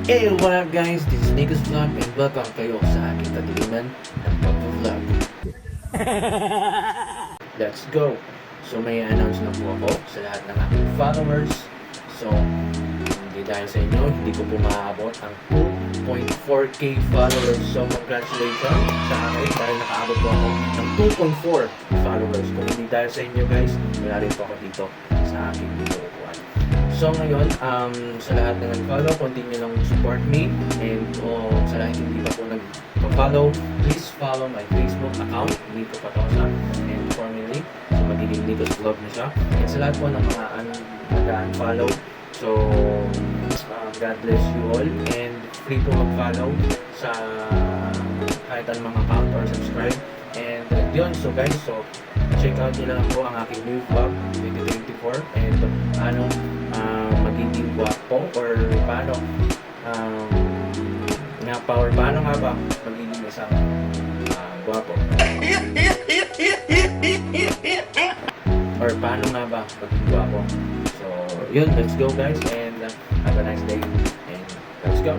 Hey, what up guys? This is Nico's Vlog and welcome kayo sa aking kadiliman ng pag-vlog. Let's go! So may announce na po ako sa lahat ng aking followers. So, hindi dahil sa inyo, hindi ko po maaabot ang 2.4k followers. So, congratulations sa akin dahil nakaabot po ako ng 2.4 followers. Kung hindi dahil sa inyo guys, wala rin po ako dito sa aking video. So ngayon, sa lahat na nag-follow, continue lang support me. And sa lahat hindi pa po nag-follow, please follow my Facebook account, Nico Patosa, and formerly, so magiging Nico's Vlog na siya. And sa lahat po ng mga nag-unfollow, so God bless you all. And free po mag-follow sa kahit anong mga account or subscribe. And yun, so guys, so check out nyo lang po ang aking new vlog 2024 and ano magiging guwapo or paano paano nga ba magiging isang guwapo or paano nga ba magiging guwapo. So yun, let's go guys and have a nice day and let's go.